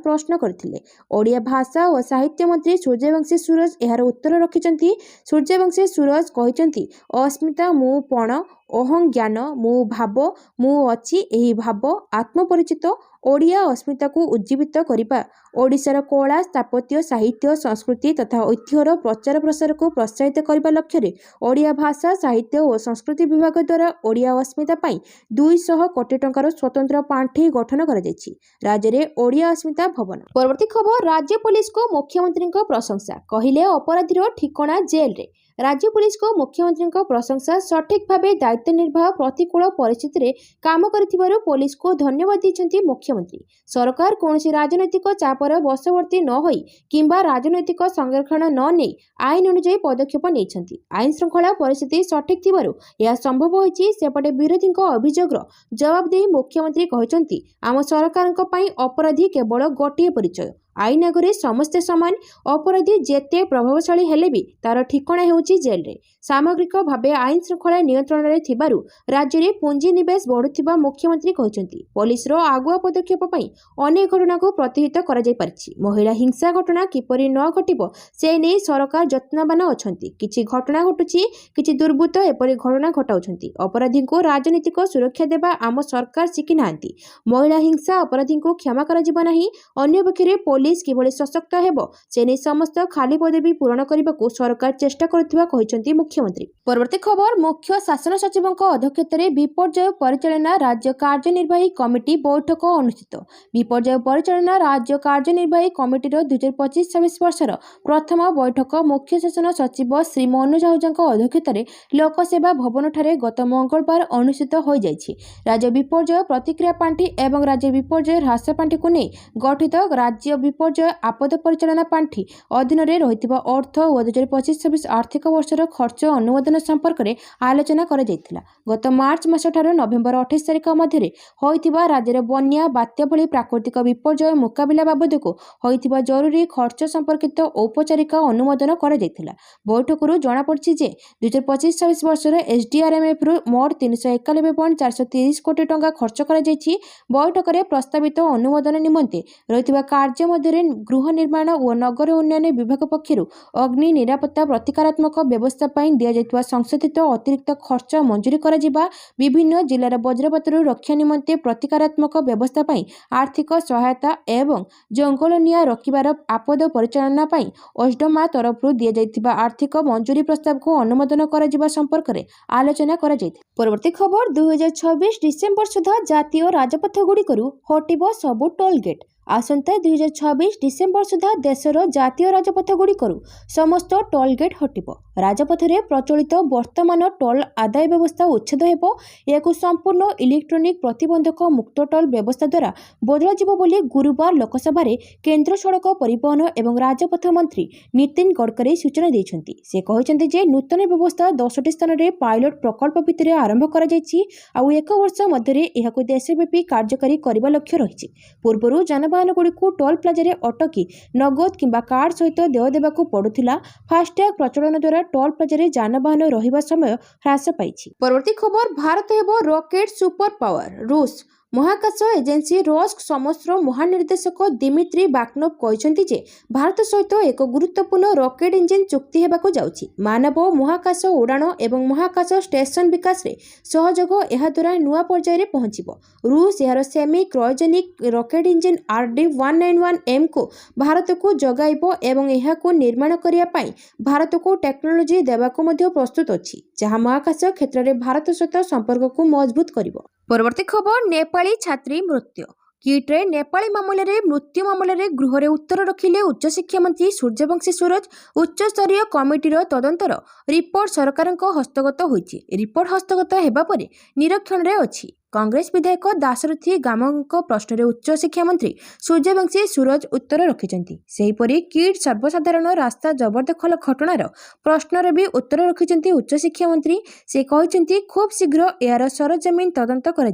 ପ୍ରଶ୍ନ କରିଥିଲେ। ଓଡ଼ିଆ ଭାଷା ଓ ସାହିତ୍ୟ ମନ୍ତ୍ରୀ ସୂର୍ଯ୍ୟବଂଶୀ ସୁରଜ ଏହାର ଉତ୍ତର ରଖିଛନ୍ତି। ସୂର୍ଯ୍ୟବଂଶୀ ସୁରଜ କହିଛନ୍ତି, अस्मिता ମୁଁ ପଣ ଅହଂ ଜ୍ଞାନ ମୁଁ ଭାବ ମୁଁ ଅଛି ଏହି ଭାବ ଆତ୍ମପରିଚିତ ଓଡ଼ିଆ अस्मिताକୁ ଉଜ୍ଜୀବିତ କରିବା ଓଡ଼ିଶାର କଳା ସ୍ଥାପତ୍ୟ ସାହିତ୍ୟ ସଂସ୍କୃତି ତଥା ଐତିହ୍ୟର ପ୍ରଚାର ପ୍ରସାରକୁ ପ୍ରୋତ୍ସାହିତ କରିବା ଲକ୍ଷ୍ୟରେ ଓଡ଼ିଆ ଭାଷା ସାହିତ୍ୟ ଓ ସଂସ୍କୃତି ବିଭାଗ ଦ୍ୱାରା ଓଡ଼ିଆ अस्मिता ପାଇଁ 200 କୋଟି ଟଙ୍କାର ସ୍ୱତନ୍ତ୍ର ପାଣ୍ଠି ଗଠନ କରାଯାଇଛି। ରାଜ୍ୟରେ ଓଡ଼ିଆ अस्मिता ଭବନ। ପରବର୍ତ୍ତୀ ଖବର, ରାଜ୍ୟ ପୁଲିସକୁ ମୁଖ୍ୟମନ୍ତ୍ରୀଙ୍କ ପ୍ରଶଂସା, କହିଲେ ଅପରାଧୀର ଠିକଣା ଜେଲରେ। ରାଜ୍ୟ ପୁଲିସକୁ ମୁଖ୍ୟମନ୍ତ୍ରୀଙ୍କ ପ୍ରଶଂସା, ସଠିକ୍ ଭାବେ ଦାୟିତ୍ୱ ନିର୍ବାହ ପ୍ରତିକୂଳ ପରିସ୍ଥିତିରେ କାମ କରିଥିବାରୁ ପୁଲିସକୁ ଧନ୍ୟବାଦ ଦେଇଛନ୍ତି ମୁଖ୍ୟମନ୍ତ୍ରୀ। ସରକାର କୌଣସି ରାଜନୈତିକ ଚାପର ବଶବର୍ତ୍ତୀ ନ ହୋଇ କିମ୍ବା ରାଜନୈତିକ ସଂରକ୍ଷଣ ନ ନେଇ ଆଇନ ଅନୁଯାୟୀ ପଦକ୍ଷେପ ନେଇଛନ୍ତି। ଆଇନ ଶୃଙ୍ଖଳା ପରିସ୍ଥିତି ସଠିକ୍ ଥିବାରୁ ଏହା ସମ୍ଭବ ହୋଇଛି। ସେପଟେ ବିରୋଧୀଙ୍କ ଅଭିଯୋଗର ଜବାବ ଦେଇ ମୁଖ୍ୟମନ୍ତ୍ରୀ କହିଛନ୍ତି, ଆମ ସରକାରଙ୍କ ପାଇଁ ଅପରାଧୀ କେବଳ ଗୋଟିଏ ପରିଚୟ, ଆଇନ ଆଗରେ ସମସ୍ତେ ସମାନ। ଅପରାଧୀ ଯେତେ ପ୍ରଭାବଶାଳୀ ହେଲେ ବି ତାର ଠିକଣା ହେଉଛି ଜେଲରେ। ସାମଗ୍ରିକ ଭାବେ ଆଇନ ଶୃଙ୍ଖଳା ନିୟନ୍ତ୍ରଣରେ ଥିବାରୁ ରାଜ୍ୟରେ ପୁଞ୍ଜିନିବେଶ ବଢ଼ୁଥିବା ମୁଖ୍ୟମନ୍ତ୍ରୀ କହିଛନ୍ତି। ପୋଲିସର ଆଗୁଆ ପଦକ୍ଷେପ ପାଇଁ ଅନେକ ଘଟଣାକୁ ପ୍ରତିହତ କରାଯାଇପାରିଛି। ମହିଳା ହିଂସା ଘଟଣା କିପରି ନ ଘଟିବ ସେ ନେଇ ସରକାର ଯତ୍ନବାନ ଅଛନ୍ତି। କିଛି ଘଟଣା ଘଟୁଛି, କିଛି ଦୁର୍ବୃତ୍ତ ଏପରି ଘଟଣା ଘଟାଉଛନ୍ତି। ଅପରାଧୀଙ୍କୁ ରାଜନୈତିକ ସୁରକ୍ଷା ଦେବା ଆମ ସରକାର ଶିଖିନାହାନ୍ତି। ମହିଳା ହିଂସା ଅପରାଧୀଙ୍କୁ କ୍ଷମା କରାଯିବ ନାହିଁ। ଅନ୍ୟପକ୍ଷରେ ପୋଲିସ କିଭଳି ସଶକ୍ତ ହେବ ସେ ନେଇ ସମସ୍ତ ଖାଲି ପଦବୀ ପୂରଣ କରିବାକୁ ସରକାର ଚେଷ୍ଟା କରୁଥିବା କହିଛନ୍ତି ମୁଖ୍ୟମନ୍ତ୍ରୀ। ପରବର୍ତ୍ତୀ ଖବର, ମୁଖ୍ୟ ଶାସନ ସଚିବଙ୍କ ଅଧ୍ୟକ୍ଷତାରେ ବିପର୍ଯ୍ୟୟ ପରିଚାଳନା ରାଜ୍ୟ କାର୍ଯ୍ୟନିର୍ବାହୀ କମିଟି ବୈଠକ ଅନୁଷ୍ଠିତ। ବିପର୍ଯ୍ୟୟ ପରିଚାଳନା ରାଜ୍ୟ କାର୍ଯ୍ୟନିର୍ବାହୀ କମିଟିର 2025-26 ବର୍ଷର ପ୍ରଥମ ବୈଠକ ମୁଖ୍ୟ ଶାସନ ସଚିବ ଶ୍ରୀ ମନୋଜ ଆହୁଜାଙ୍କ ଅଧ୍ୟକ୍ଷତାରେ ଲୋକସେବା ଭବନଠାରେ ଗତ ମଙ୍ଗଳବାର ଅନୁଷ୍ଠିତ ହୋଇଯାଇଛି। ରାଜ୍ୟ ବିପର୍ଯ୍ୟୟ ପ୍ରତିକ୍ରିୟା ପାଣ୍ଠି ଏବଂ ରାଜ୍ୟ ବିପର୍ଯ୍ୟୟ ହ୍ରାସ ପାଣ୍ଠିକୁ ନେଇ ଗଠିତ ରାଜ୍ୟ ବିପର୍ଯ୍ୟୟ ଆପଦ ପରିଚାଳନା ପାଣ୍ଠି ଅଧୀନରେ ରହିଥିବା ଅର୍ଥ ଓ 2025-26 ଆର୍ଥିକ ବର୍ଷର ଖର୍ଚ୍ଚ ଅନୁମୋଦନ ସମ୍ପର୍କରେ ଆଲୋଚନା କରାଯାଇଥିଲା। ଗତ ମାର୍ଚ୍ଚ ମାସଠାରୁ ନଭେମ୍ବର 28 ତାରିଖ ମଧ୍ୟରେ ହୋଇଥିବା ରାଜ୍ୟରେ ବନ୍ୟା, ବାତ୍ୟା ଭଳି ପ୍ରାକୃତିକ ବିପର୍ଯ୍ୟୟ ମୁକାବିଲା ବାବଦକୁ ହୋଇଥିବା ଜରୁରୀ ଖର୍ଚ୍ଚ ସମ୍ପର୍କିତ ଔପଚାରିକ ଅନୁମୋଦନ କରାଯାଇଥିଲା। ବୈଠକରୁ ଜଣାପଡ଼ିଛି ଯେ 2025-26 ବର୍ଷର SDRMFରୁ ମୋଟ 391.430 କୋଟି ଟଙ୍କା ଖର୍ଚ୍ଚ କରାଯାଇଛି। ବୈଠକରେ ପ୍ରସ୍ତାବିତ ଅନୁମୋଦନ ନିମନ୍ତେ ରହିଥିବା କାର୍ଯ୍ୟ ମଧ୍ୟରେ ଗୃହ ନିର୍ମାଣ ଓ ନଗର ଉନ୍ନୟନ ବିଭାଗ ପକ୍ଷରୁ ଅଗ୍ନି ନିରାପତ୍ତା ପ୍ରତିକାରାତ୍ମକ ବ୍ୟବସ୍ଥା ପାଇଁ ଦିଆଯାଇଥିବା ସଂଶୋଧିତ ଅତିରିକ୍ତ ଖର୍ଚ୍ଚ ମଞ୍ଜୁରୀ କରାଯିବା, ବିଭିନ୍ନ ଜିଲ୍ଲାର ବଜ୍ରପାତରୁ ରକ୍ଷା ନିମନ୍ତେ ପ୍ରତିକାରାତ୍ମକ ବ୍ୟବସ୍ଥା ପାଇଁ ଆର୍ଥିକ ସହାୟତା ଏବଂ ଜଙ୍ଗଲ ନିଆଁ ରୋକିବାର ଆପଦ ପରିଚାଳନା ପାଇଁ ଓସ୍ଡମା ତରଫରୁ ଦିଆଯାଇଥିବା ଆର୍ଥିକ ମଞ୍ଜୁରୀ ପ୍ରସ୍ତାବକୁ ଅନୁମୋଦନ କରାଯିବା ସମ୍ପର୍କରେ ଆଲୋଚନା କରାଯାଇଥିଲା। ପରବର୍ତ୍ତୀ ଖବର, 2026 ଡିସେମ୍ବର ସୁଦ୍ଧା ଜାତୀୟ ରାଜପଥଗୁଡ଼ିକରୁ ହଟିବ ସବୁ ଟୋଲ୍ ଗେଟ୍। ଆସନ୍ତା 2026 ଡିସେମ୍ବର ସୁଦ୍ଧା ଦେଶର ଜାତୀୟ ରାଜପଥଗୁଡ଼ିକରୁ ସମସ୍ତ ଟୋଲ୍ ଗେଟ୍ ହଟିବ। ରାଜପଥରେ ପ୍ରଚଳିତ ବର୍ତ୍ତମାନ ଟୋଲ୍ ଆଦାୟ ବ୍ୟବସ୍ଥା ଉଚ୍ଛେଦ ହେବ। ଏହାକୁ ସମ୍ପୂର୍ଣ୍ଣ ଇଲେକ୍ଟ୍ରୋନିକ୍ ପ୍ରତିବନ୍ଧକ ମୁକ୍ତ ଟୋଲ୍ ବ୍ୟବସ୍ଥା ଦ୍ୱାରା ବଦଳାଯିବ ବୋଲି ଗୁରୁବାର ଲୋକସଭାରେ କେନ୍ଦ୍ର ସଡ଼କ ପରିବହନ ଏବଂ ରାଜପଥ ମନ୍ତ୍ରୀ ନୀତିନ ଗଡ଼କରୀ ସୂଚନା ଦେଇଛନ୍ତି। ସେ କହିଛନ୍ତି ଯେ ନୂତନ ବ୍ୟବସ୍ଥା 10ଟି ସ୍ଥାନରେ ପାଇଲଟ ପ୍ରକଳ୍ପ ଭିତ୍ତିରେ ଆରମ୍ଭ କରାଯାଇଛି ଆଉ 1 ବର୍ଷ ମଧ୍ୟରେ ଏହାକୁ ଦେଶବ୍ୟାପୀ କାର୍ଯ୍ୟକାରୀ କରିବା ଲକ୍ଷ୍ୟ ରହିଛି। ପୂର୍ବରୁ ଯାନବାହନଗୁଡ଼ିକୁ ଟୋଲ୍ ପ୍ଲାଜାରେ ଅଟକି ନଗଦ କିମ୍ବା କାର୍ଡ ସହିତ ଦେୟ ଦେବାକୁ ପଡୁଥିଲା। ଫାସ୍ଟ୍ୟାଗ୍ ପ୍ରଚଳନ ଦ୍ୱାରା ଟୋଲ୍ ପ୍ଲାଜାରେ ଯାନବାହନ ରହିବା ସମୟ ହ୍ରାସ ପାଇଛି। ପରବର୍ତ୍ତୀ ଖବର, ଭାରତ ହେବ ରକେଟ୍ ସୁପର ପାୱାର। ରୁଷ ମହାକାଶ ଏଜେନ୍ସି ରୋସ୍କ ସମୋସ୍ର ମହାନିର୍ଦ୍ଦେଶକ ଦିମିତ୍ରି ବାକନୋଭ କହିଛନ୍ତି ଯେ ଭାରତ ସହିତ ଏକ ଗୁରୁତ୍ୱପୂର୍ଣ୍ଣ ରକେଟ୍ ଇଞ୍ଜିନ୍ ଚୁକ୍ତି ହେବାକୁ ଯାଉଛି। ମାନବ ମହାକାଶ ଉଡ଼ାଣ ଏବଂ ମହାକାଶ ଷ୍ଟେସନ ବିକାଶରେ ସହଯୋଗ ଏହାଦ୍ୱାରା ନୂଆ ପର୍ଯ୍ୟାୟରେ ପହଞ୍ଚିବ। ରୁଷ ଏହାର ସେମି କ୍ରାୟୋଜେନିକ୍ ରକେଟ୍ ଇଞ୍ଜିନ୍ RD-191Mକୁ ଭାରତକୁ ଯୋଗାଇବ ଏବଂ ଏହାକୁ ନିର୍ମାଣ କରିବା ପାଇଁ ଭାରତକୁ ଟେକ୍ନୋଲୋଜି ଦେବାକୁ ମଧ୍ୟ ପ୍ରସ୍ତୁତ ଅଛି, ଯାହା ମହାକାଶ କ୍ଷେତ୍ରରେ ଭାରତ ସହିତ ସମ୍ପର୍କକୁ ମଜବୁତ କରିବ। ପରବର୍ତ୍ତୀ ଖବର, ନେପାଳୀ ଛାତ୍ରୀ ମୃତ୍ୟୁ। କିଟ୍ରେ ନେପାଳୀ ମାମଲାରେ ମୃତ୍ୟୁ ମାମଲାରେ ଗୃହରେ ଉତ୍ତର ରଖିଲେ ଉଚ୍ଚଶିକ୍ଷା ମନ୍ତ୍ରୀ ସୂର୍ଯ୍ୟବଂଶୀ ସୁରଜ। ଉଚ୍ଚସ୍ତରୀୟ କମିଟିର ତଦନ୍ତର ରିପୋର୍ଟ ସରକାରଙ୍କ ହସ୍ତଗତ ହୋଇଛି। ରିପୋର୍ଟ ହସ୍ତଗତ ହେବା ପରେ ନିରୀକ୍ଷଣରେ ଅଛି। कांग्रेस विधायक दाशरथी गामଙ୍କ प्रश्न उच्चशिक्षा मंत्री सूर्यवंशी सूरज उत्तर रखिंट सेहीपरि किट सर्वसाधारण रास्ता जबरदखल घटनार प्रश्नर भी उत्तर रखिंट उच्चशिक्षा मंत्री। से कहते खूब शीघ्र यार सरजमीन तदंत कर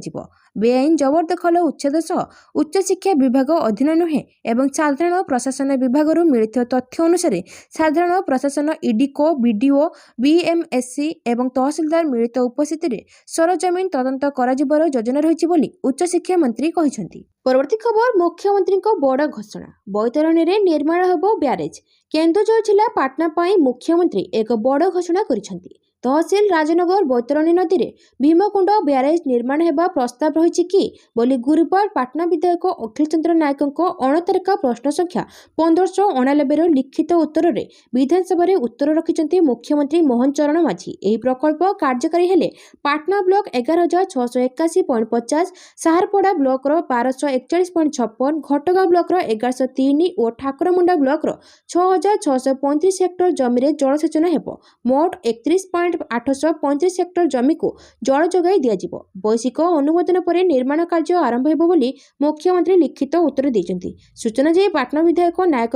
बेआईन जबरदखल उच्छेद सह उच्चशिक्षा विभाग अधीन नुहे एवं साधारण प्रशासन विभाग मिलित तथ्य अनुसार साधारण प्रशासन इडिको बीडीओ बीएमएससी एवं तहसिलदार मिलित उपस्थित सरजमीन तदंत कर योजना रही उच्चशिक्षा मंत्री कहते। परवर्ती खबर मुख्यमंत्री बड़ घोषणा बैतरणी में निर्माण होब ब्यारेज। केन्दुझर जिला पाटना पर मुख्यमंत्री एक बड़ घोषणा करिसेंति। तहसील राजनगर बैतरणी नदी में भीमकुंड ब्यारेज निर्माण होगा प्रस्ताव रही कि बोली गुरुवार पाटना विधायक अखिल चंद्र नायक अणतारिका प्रश्न संख्या 1599 लिखित उत्तर में विधानसभा उत्तर रखिंट मुख्यमंत्री मोहन चरण माझी। यह प्रकल्प कार्यकारी हेले Patna block 11,681.50, साहारपड़ा block 1241.56, Ghatgaon block 1103 और ठाकुरमुंडा ब्लॉक 6,635 हेक्टर जमी जलसेचन हेब। मोट 31,835 हेक्टर जमी को जल जोगाई दिया। वैश्विक अनुमोदन पर निर्माण कार्य आरंभ होब बोली मुख्यमंत्री लिखित उत्तर देइछन्ति। सूचना जे पाटना विधायक नायक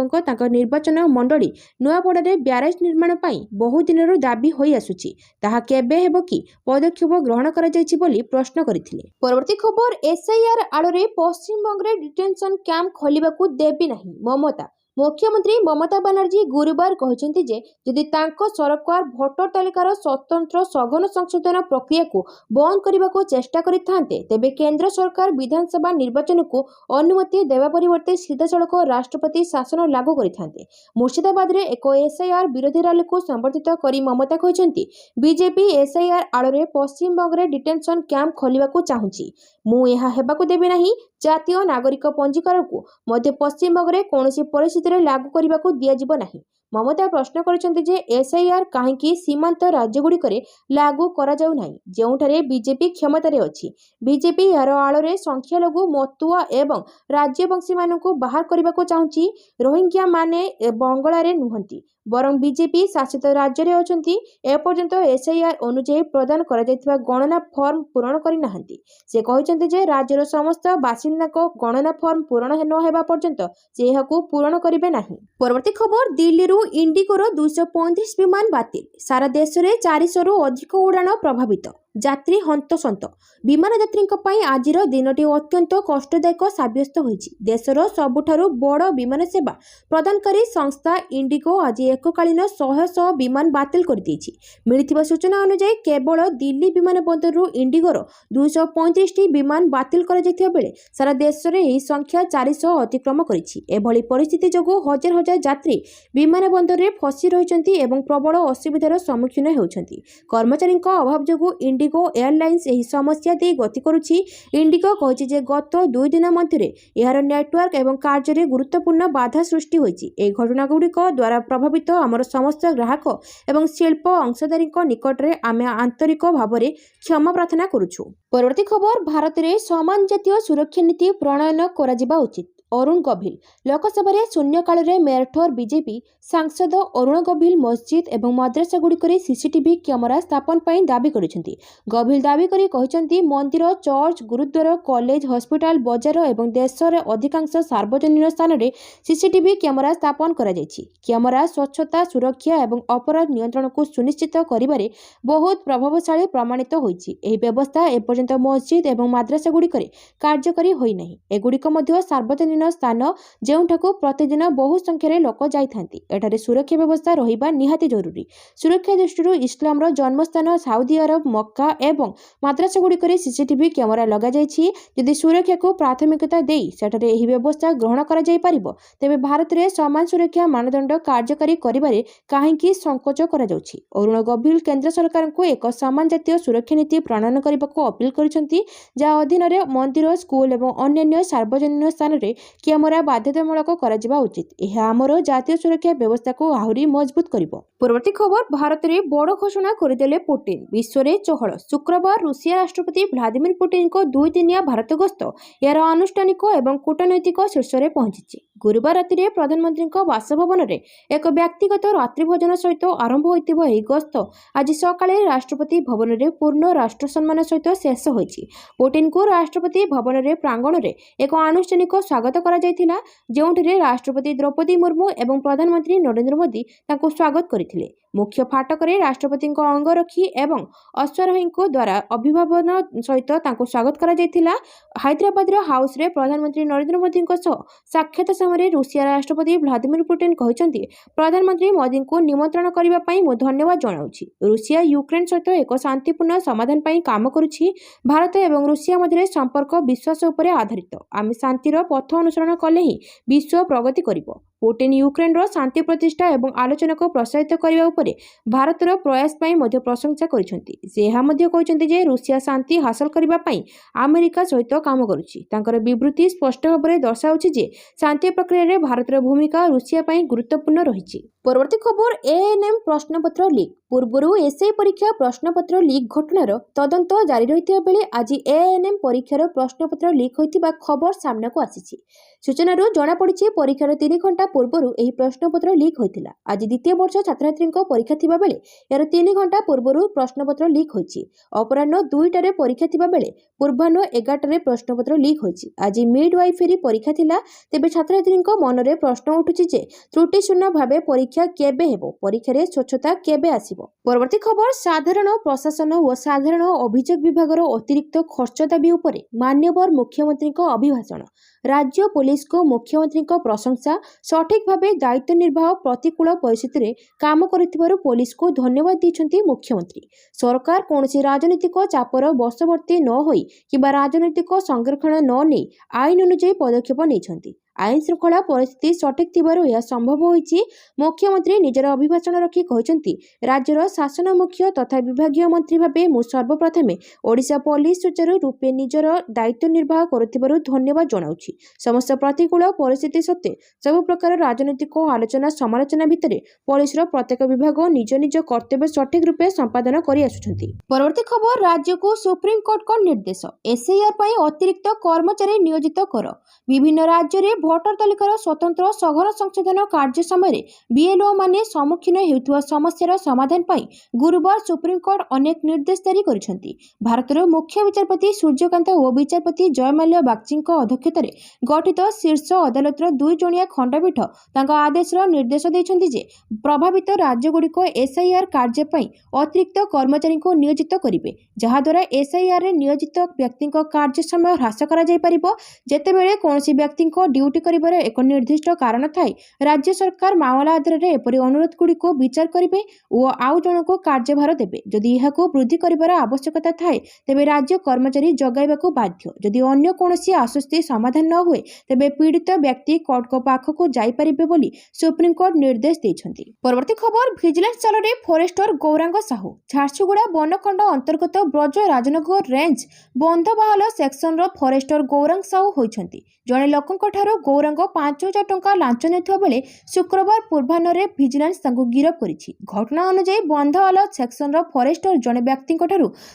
निर्वाचन मंडली नुआपड़ारे ब्यारेज निर्माण पाई बहु दिनर दाबी होई आसुछि, ताहा केबे हेबो कि पदक्षेप ग्रहण करा जायछि बोली प्रश्न करथिले। परवर्ती खबर एसआईआर आड़े पश्चिमबंग रे डिटेंशन कैंप खोलिबाकू देबी नाही ममता। मुख्यमंत्री ममता बनर्जी गुरुवार कहते जे यदि तांको सरकार भोटर तालिकार स्वतंत्र सघन संशोधन प्रक्रिया को बंद करने को चेष्टा करिथांते तेबे केंद्र सरकार विधानसभा निर्वाचन को अनुमति देवा परिवर्ते सीधासलख राष्ट्रपति शासन लागू करिथांते। मुर्शिदाबाद रे एक एसआईआर विरोधी रैली को संबोधित करी ममता कहते बीजेपी एसआईआर आड़े पश्चिमबंग रे डिटेंशन कैंप खोलिबाकू चाहूछि। मु एहा हेबाकू देबे नाही। जातीय नागरिक पंजीकार को मध्य पश्चिमबंग रे कौनसी परिस्थिति रे लागू करने को दियाजिब नाही। ममता प्रश्न करछन्ते जे एसआईआर काहेकि सीमांत राज्यगुड़िक लागू करा जाउ नाही जेउठारे बीजेपी क्षमतारे अछि। बीजेपी यार आड़े संख्यालघु मतुआ एवं राज्यवंशी मानकु बाहर करने को चाहूछि। रोहिंग्या माने बंगला रे नुहंती बरं बीजेपी शासित राज्य रे अछंती। एपर्यंत एसआईआर अनुଯାयी प्रदान करा जायथिबा गणना फॉर्म पूरण करि नाहंती। से कहछन्ते जे राज्यर समस्त बासिंदा को गणना फॉर्म पूरण न हेबा पर्यंत से एहाकू पूरण करिवे नाही। परवर्ती खबर दिल्ली रु इंडिगोर 235 विमान बातिल। सारा देश में 400 रु अधिक उड़ाण प्रभावित। यात्री हंतसंत। विमान यात्री आज दिनटी अत्यंत कष्टदायक साब्यस्त होइछि। देशर सबुठारु बड़ विमान सेवा प्रदानकारी संस्था इंडिगो आज एककालीन 100 विमान बातिल कर देइछि। मिलिथिबा सूचना अनुसार केवल दिल्ली विमान बंदर रु इंडिगोर 235 विमान बातिल कर जायथिबा बेले सारा देश में यह संख्या 400 अतिक्रम करिछि। एभली परिस्थिति जोगु हजार हजार यात्री विमान बंदर रे फसी रहिछन्ति एवं प्रबल असुविधार सम्मुखीन हेउछन्ति। कर्मचारी अभाव जोगु इंडिगो एयरलाइंस यही समस्या दे गति करुछि। इंडिगो कहिछि जे गत 2 दिन मध्य यार नेटवर्क एवं कार्य गुरुत्वपूर्ण बाधा सृष्टि होइछि। ए घटनागुड़िक द्वारा प्रभावित आमर समस्त ग्राहक एवं शिल्प अंशदारी निकट में आमे आंतरिक भाव में क्षमा प्रार्थना करुछु। परवर्ती खबर भारत में समान जातीय सुरक्षा नीति प्रणयन करा उचित। अरुण गभिल लोकसभा शून्यकाल में मेरठर बीजेपी सांसद अरुण गभिल मस्जिद एवं मद्रासा गुड़िक सीसीटीवी कैमेरा स्थापन पर दाबी करिसेंति। गभिल दाबी करी कहिसेंति मंदिर चर्च गुरुद्वार कॉलेज हॉस्पिटल बाजार एवं देशर अधिकांश सार्वजनिक स्थान में सीसीटीवी कैमेरा स्थापन करा जायछि। कैमेरा स्वच्छता सुरक्षा एवं अपराध नियंत्रण को सुनिश्चित करिबारे बहुत प्रभावशाली प्रमाणित होइछि। एही व्यवस्था एपर्यंत मस्जिद एवं मद्रासा गुड़िक कार्यकारी होई नाही। एगुड़िक मध्य सार्वजनिक स्थान जेउठाकू प्रतिदिन बहु संख्यार लोक जाइथांती। एठारे सुरक्षा व्यवस्था रहिबा निहाती जरूरी। सुरक्षा दृष्टि इस्लामर जन्मस्थान साउदी अरब मक्का एवं मद्रासा गुड़िक सीसीटीवी कैमेरा लगा जाइछि। यदि सुरक्षा को प्राथमिकता देई सेठारे एही व्यवस्था ग्रहण करा जाय परिबो तेबे भारत रे समान सुरक्षा मानदंड कार्यकारी करिबारे काहेकि संकोच करा जाउछि। अरुण गभिल केंद्र सरकार को एक समान जातीय सुरक्षा नीति प्रणयन करबाको अपील करिसेंति जा अधीन रे मंदिर स्कूल एवं अन्य सार्वजनिक स्थान रे कैमेरा बाध्यतामूलक करा उचित। यह आमर जातीय सुरक्षा व्यवस्था को आहुरी मजबूत करिबो। परवर्ती खबर भारत में बड़ घोषणा करदेले पुतिन। विश्व में चहल। शुक्रवार रूसिया राष्ट्रपति व्लादिमीर पुतिन को 2 दिनिया भारत गस्त यार आनुष्ठानिक एवं कूटनैतिक शीर्ष में पहुंची। गुरुवार राति प्रधानमंत्री बासभवन में एक व्यक्तिगत रात्रि भोजन सहित आरंभ होइतिबा एही गस्त आज सकाळे राष्ट्रपति भवन में पूर्ण राष्ट्र सम्मान सहित शेष होइछि। पुतिन को राष्ट्रपति भवन में प्रांगण में एक आनुष्ठानिक स्वागत करा जायथिला, जेउठिरे राष्ट्रपति द्रौपदी मुर्मू एवं प्रधानमंत्री नरेंद्र मोदी तांको स्वागत करथिले। मुख्य फाटक राष्ट्रपति अंगरक्षी एवं अश्वारोही द्वारा अभिभावन सहित स्वागत करा जायथिला। हैदराबाद हाउस रे प्रधानमंत्री नरेंद्र मोदी साक्षात समय रूसिया राष्ट्रपति व्लादिमीर पुतिन कहते प्रधानमंत्री मोदी को निमंत्रण करने मु धन्यवाद जनाऊँगी। रूसिया यूक्रेन सहित एक शांतिपूर्ण समाधान पर काम करुछि। भारत एवं रूसिया मध्य संपर्क विश्वास उपर आधारित। आम शांतिर पथ अनुसरण कले ही विश्व प्रगति करिबो। पुतिन यूक्रेन शांति प्रतिष्ठा एवं आलोचना को प्रोत्साहित करने उपरे भारतर प्रयास पई मध्य प्रशंसा करिसेंति। से एहा मध्य कहते जे रूसिया शांति हासिल करबा पई अमेरिका सहित काम करुछि। तांकर विवृत्ति स्पष्ट भाव में दर्शाउछि जे शांति प्रक्रिया रे भारतर भूमिका रूसिया पई गुरुत्वपूर्ण रहिछि। परवर्ती खबर एएनएम प्रश्नपत्र लीक। पूर्व एसआई परीक्षा प्रश्नपत्र लीक घटनार तदंत जारी रही बेले आज एएनएम परीक्षार प्रश्नपत्र लीक होइतिबा खबर सामना को आसीछि। सूचनारू जଣାपड़ी परीक्षार 3 घंटा पूर्व यह प्रश्नपत्र लीक होइतिला। आज द्वितीय वर्ष छात्रछात्री परीक्षा थिबा बेले यार 3 घंटा पूर्व प्रश्नपत्र लीक होइछि। अपराह्न 2टारे परीक्षा थिबा बेले पूर्वाह्न 11टारे प्रश्नपत्र लीक होइछि। आज मिडवाइफरी परीक्षा थिला, तेबे छात्रछात्री मनरे प्रश्न उठुछि जे त्रुटिशून्य भावे परीक्षा केबे हेबो, परीक्षा रे स्वच्छता केबे आसीबो। परवर्ती खबर साधारण प्रशासन और साधारण अभियोग विभागर अतिरिक्त खर्च दाबी उपरे मान्यवर मुख्यमंत्री अभिभाषण। राज्य पुलिस को मुख्यमंत्री प्रशंसा। सठिक भावे दायित्व निर्वाह प्रतिकूल परिस्थिति रे काम करिथिबारु पुलिस को धन्यवाद दैछन्ति मुख्यमंत्री। सरकार कौनसी राजनीतिक चापर बशवर्ती न होई किबा राजनीतिक संरक्षण न नै आईन अनुसार पदक्षेप नैछन्ति। आईन श्रृंखला परिस्थिति सठिक थिबारु यह संभव होइछि। मुख्यमंत्री निजर अभिभाषण रखी कहचन्ति राज्यर शासन मुख्य तथा विभागीय मंत्री भाबे मु सर्वप्रथमे ओडिशा पुलिस सुचारू रूपे निजर दायित्व निर्वाह करुथिबारु धन्यवाद जणाउछि। समस्त प्रतिकूल परिस्थिति सत्ते सब प्रकार राजनीतिक आलोचना समालोचना भितरे पुलिसर प्रत्येक विभाग निज निज कर्तव्य सठिक रूपे संपादन करि आसुछन्ति। परवर्ती खबर राज्य को सुप्रीम कोर्ट को निर्देश। एसआईआर पई अतिरिक्त कर्मचारी नियोजित कर। विभिन्न राज्य रे भोटर तालिकार स्वतंत्र सघन संशोधन कार्य समय बीएलओ माने सम्मुखीन हेउथुवा समस्यार समाधान पाई गुरुवार सुप्रीमकोर्ट अनेक निर्देश जारी करिसेंति। भारतर मुख्य विचारपति सूर्यकांत और विचारपति जयमाल्या बागची अध्यक्षतार गठित शीर्ष अदालतर 2 जणिया खंडपीठ तांका आदेशर निर्देश दैछन्ति जे प्रभावित राज्यगुड़िक एसआईआर कार्य पाई अतिरिक्त कर्मचारी को नियोजित करिवे, जहाद्वारा एसआईआर रे नियोजित व्यक्ति कार्य समय ह्रास करा जाय परिबो। जेतेबेले कोनोसी व्यक्ति ड्यूटी करिबार एक निर्दिष्ट कारण थाए राज्य सरकार मामला आधार में एपरी अनुरोध गुड़िक विचार करेंगे और आउ जन को कार्यभार देवे। जदि यह वृद्धि कर आवश्यकता थाए तेबे राज्य कर्मचारी जगाइबाकू बाध्य। जदि अन्य कोनोसी आश्वस्ति समाधान न हुए तेबे पीड़ित व्यक्ति कोर्ट को पाखकू जाई परिबे बोली सुप्रीम कोर्ट निर्देश दैछन्ति। परवर्ती खबर विजिलेंस चालरे फॉरेस्टर गौरांग साहू। झारसुगुड़ा बनखंड अंतर्गत Brajarajnagar range Bandhbahal section forester Gaurang Sahu होइछन्ति। जड़े लोकंठारो गौरांग 5,000 टंका लांच नेथुवा बेले शुक्रवार पूर्वाह्न विजिलेंस तांको गिरफ करिछि। घटना अनुसार बंधवाल सेक्शन फॉरेस्टर जड़े व्यक्ति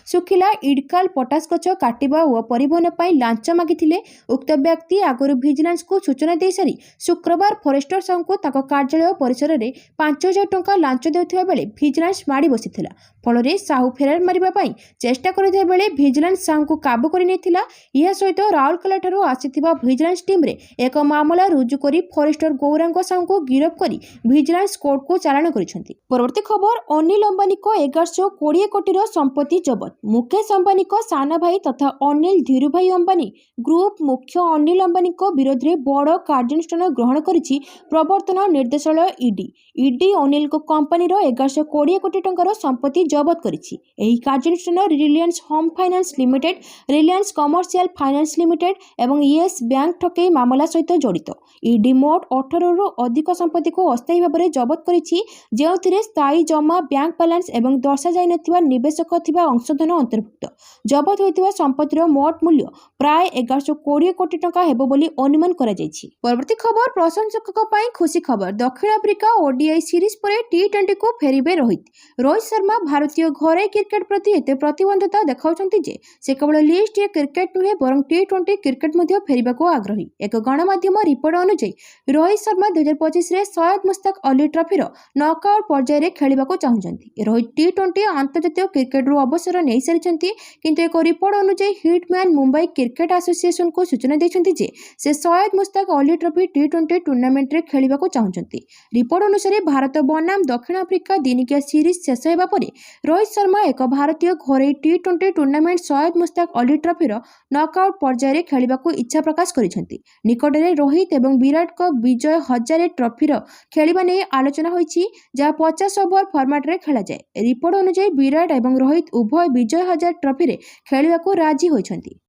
सुखिला इडकाल पटास गछ काटिबा और परिवहन पर लांच मागिथिले। उक्त व्यक्ति आगुरी विजिलेंस को सूचना दे सारी शुक्रवार फॉरेस्टर साहू को तांको कार्यालय परिसर में 5,000 टंका लांच देउथिबा बेले विजिलेंस माड़ी बसिथिला। फल साहू फेरार मारिबा पई चेष्टा करथिबा बेले विजिलेंस साहू को काबू करि नेथिला। यह सहित राउरकेला ठारू आसिथिबा विजिलेंस टीम रे एक मामला रुजु करी फॉरेस्टर गौरांग साहू को गिरफ करी विजिलेंस कोर्ट को चालाण करिसेंति। परवर्ती खबर अनिल अंबानी को 1120 कोटी संपत्ति जबत। मुकेश अंबानी को साना भाई तथा अनिल धीरुभाई अंबानी ग्रुप मुख्य अनिल अंबानी को विरोध में बड़ कार्यानुष्ठान ग्रहण करिछि प्रवर्तन निर्देशालय ईडी अनिल को कंपनी 1120 कोटी टंकार संपत्ति जबत करिछि। एही कार्यानुष्ठान Reliance Home Finance Limited, Reliance Commercial Finance Limited एवं येस बैंक ठकई मामला सहित जड़ित। ईडी मोट 18 रु अधिक संपत्ति को अस्थायी भाव में जबत करिछि, जेउथिरे स्थायी जमा बैंक बैलेंस एवं दर्शा जाय नथिबा निवेशक थिबा अंशधन अंतर्भुक्त। जबत होइतिबा संपत्तिर मोट मूल्य प्राय 1120 कोटी टंका हेबो बोली अनुमान करा जायछि। परवर्ती खबर प्रशंसकक पई खुशी खबर। दक्षिण अफ्रिका ओडीआई सीरीज पर टी20 को फेरिबे रोहित शर्मा। भारतीय घरे क्रिकेट प्रति एते प्रतिबद्धता देखाउछन्ति जे से केवल लिस्ट ए क्रिकेट नुहे बरं टी20 क्रिकेट मध्ये फेरिबाको आग्रही। एक गणमाध्यम ଗଣମାଧ୍ୟମ ରିପୋର୍ଟ ଅନୁଯାୟୀ ରୋହିତ ଶର୍ମା 2025ରେ ସୟଦ ମୁସ୍ତାକ ଅଲି ଟ୍ରଫିର ନକ୍ଆଉଟ୍ ପର୍ଯ୍ୟାୟରେ ଖେଳିବାକୁ ଚାହୁଁଛନ୍ତି। ରୋହିତ ଟି20 ଆନ୍ତର୍ଜାତୀୟ କ୍ରିକେଟରୁ ଅବସର ନେଇସାରିଛନ୍ତି, କିନ୍ତୁ ଏକ ରିପୋର୍ଟ ଅନୁଯାୟୀ ହିଟମ୍ୟାନ୍ ମୁମ୍ବାଇ କ୍ରିକେଟ ଆସୋସିଏସନକୁ ସୂଚନା ଦେଇଛନ୍ତି ଯେ ସେ ସୟଦ ମୁସ୍ତାକ ଅଲି ଟ୍ରଫି ଟି20 ଟୁର୍ଣ୍ଣାମେଣ୍ଟରେ ଖେଳିବାକୁ ଚାହୁଁଛନ୍ତି। ରିପୋର୍ଟ ଅନୁସାରେ ଭାରତ ବନାମ ଦକ୍ଷିଣ ଆଫ୍ରିକା ଦିନିକିଆ ସିରିଜ୍ ଶେଷ ହେବା ପରେ ରୋହିତ ଶର୍ମା ଏକ ଭାରତୀୟ ଘରୋଇ ଟି20 ଟୁର୍ଣ୍ଣାମେଣ୍ଟ ସୟଦ ମୁସ୍ତାକ ଅଲି ଟ୍ରଫିର ନକ୍ଆଉଟ୍ ପର୍ଯ୍ୟାୟରେ ଖେଳିବାକୁ ଇଚ୍ଛା ପ୍ରକାଶ କରିଛନ୍ତି। ନିକଟରେ ରୋହିତ ଏବଂ ବିରାଟଙ୍କ ବିଜୟ ହଜାରେ ଟ୍ରଫିର ଖେଳିବା ନେଇ ଆଲୋଚନା ହୋଇଛି, ଯାହା 50 ଓଭର ଫର୍ମାଟରେ ଖେଳାଯାଏ। ରିପୋର୍ଟ ଅନୁଯାୟୀ ବିରାଟ ଏବଂ ରୋହିତ ଉଭୟ ବିଜୟ ହଜାରେ ଟ୍ରଫିରେ ଖେଳିବାକୁ ରାଜି ହୋଇଛନ୍ତି।